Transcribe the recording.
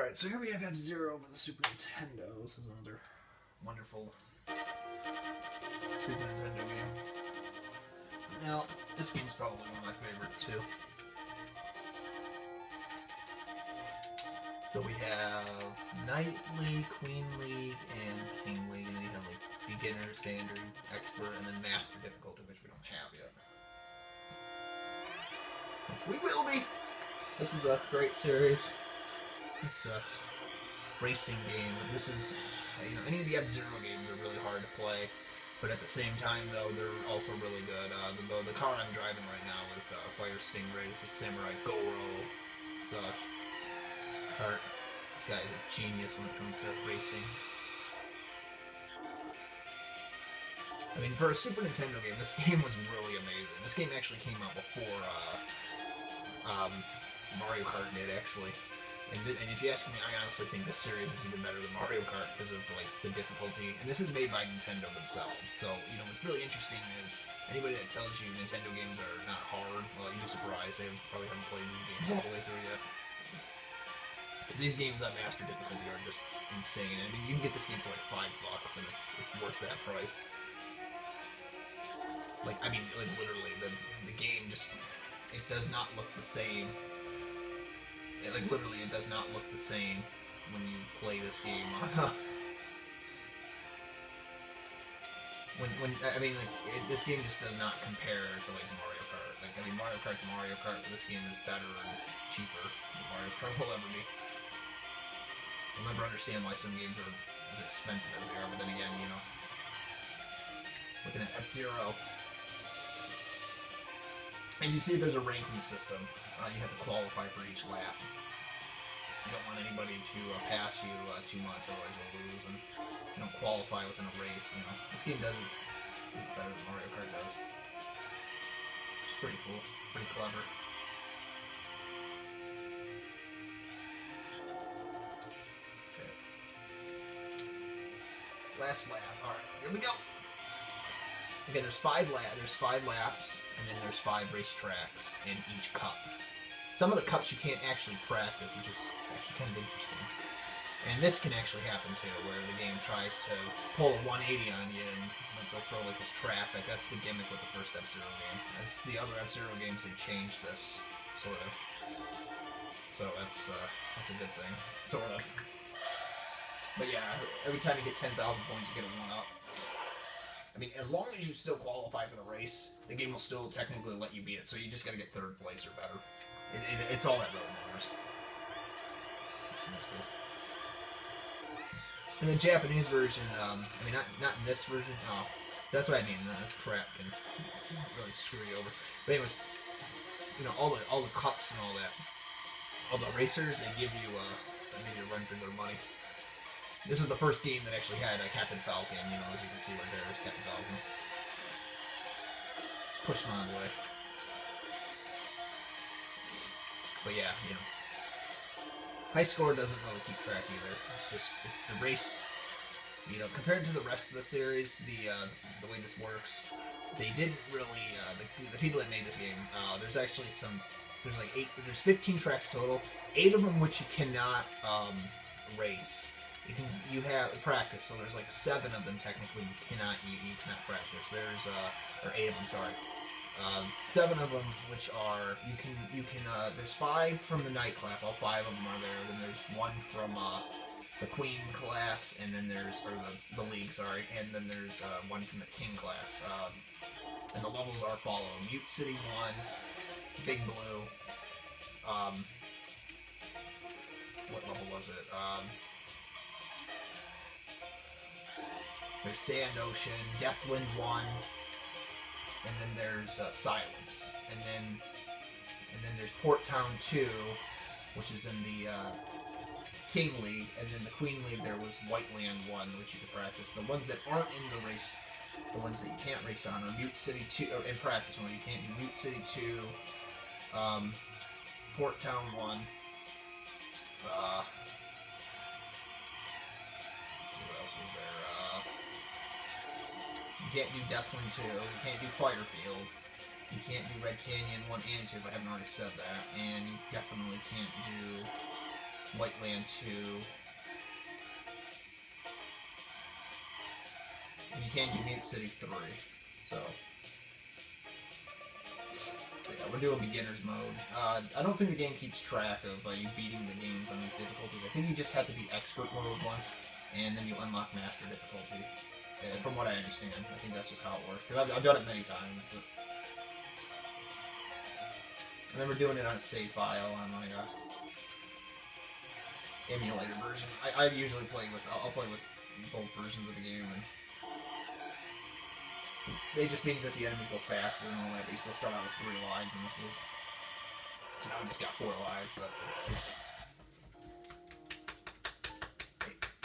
Alright, so here we have F-Zero for the Super Nintendo. This is another wonderful Super Nintendo game. Now, this game's probably one of my favorites too. So we have Knight League, Queen League, and King League, and then you have like Beginner, Standard, Expert, and then Master difficulty, which we don't have yet. Which we will be! This is a great series. It's a racing game. This is, you know, any of the F-Zero games are really hard to play, but at the same time, though, they're also really good. The car I'm driving right now is Fire Stingray. This is Samurai Goro. It's a kart. This guy is a genius when it comes to racing. I mean, for a Super Nintendo game, this game was really amazing. This game actually came out before Mario Kart did, actually. And if you ask me, I honestly think this series is even better than Mario Kart because of like the difficulty. And this is made by Nintendo themselves, so you know what's really interesting is anybody that tells you Nintendo games are not hard, well, you'd be surprised. They probably haven't played these games all the way through yet. Because these games on Master difficulty are just insane. I mean, you can get this game for like $5, and it's worth that price. Like, I mean, like literally, the game just, it does not look the same. Like, literally, it does not look the same when you play this game. I mean, like, this game just does not compare to, like, Mario Kart. Like, I mean, Mario Kart's Mario Kart, but this game is better and cheaper than Mario Kart will ever be. I'll never understand why some games are as expensive as they are, but then again, you know, looking at F-Zero. As you see, there's a ranking system. You have to qualify for each lap. You don't want anybody to pass you too much, otherwise you'll lose. And you don't qualify within a race. You know, this game does it better than Mario Kart does. It's pretty cool, pretty clever. Okay. Last lap. All right, here we go. Okay, there's five laps, and then there's 5 race tracks in each cup. Some of the cups you can't actually practice, which is actually kind of interesting. And this can actually happen too, where the game tries to pull a 180 on you, and like they'll throw like this traffic. That's the gimmick with the first F-Zero game. As the other F-Zero games, they changed this, sort of. So that's a good thing, sort of. But yeah, every time you get 10,000 points, you get a 1-up. I mean, as long as you still qualify for the race, the game will still technically let you beat it. So you just gotta get 3rd place or better. It's all that really matters. In this case. In the Japanese version, I mean, not in this version. Oh, that's what I mean. That's crap can really screw you over. But anyways, you know, all the cups and all that, all the racers, they give you a run for their money. This is the first game that actually had Captain Falcon, you know, as you can see right there is Captain Falcon. Just push him out of the way. But yeah, you know. High score doesn't really keep track either. It's just, the race, you know, compared to the rest of the series, the way this works, they didn't really, the people that made this game, there's actually there's 15 tracks total, 8 of them which you cannot race. You have practice, so there's like 7 of them technically you cannot practice. There's or 8 of them, sorry. 7 of them which are there's 5 from the Knight class, all 5 of them are there. Then there's 1 from the Queen class, and then there's the League, sorry, and then there's 1 from the King class. And the levels are follow: Mute City 1, Big Blue. What level was it? There's Sand Ocean, Deathwind 1, and then there's Silence, and then there's Port Town 2, which is in the King League, and then the Queen League there was White Land 1, which you could practice. The ones that aren't in the race, the ones that you can't race on, are Mute City 2, or in practice mode. You can't do Mute City 2, Port Town 1. You can't do Deathwind 2, you can't do Firefield, you can't do Red Canyon 1 and 2, if I haven't already said that, and you definitely can't do Whiteland 2. And you can do Mute City 3. So yeah, we're doing beginner's mode. I don't think the game keeps track of you beating the games on these difficulties. I think you just have to be expert mode once, and then you unlock master difficulty. From what I understand, I think that's just how it works. Because I've done it many times, but I remember doing it on a save file on my emulator version. I usually play with, I'll play with both versions of the game, and it just means that the enemies go faster and all that, but you still start out with 3 lives in this case. So now we just got 4 lives, so that's good.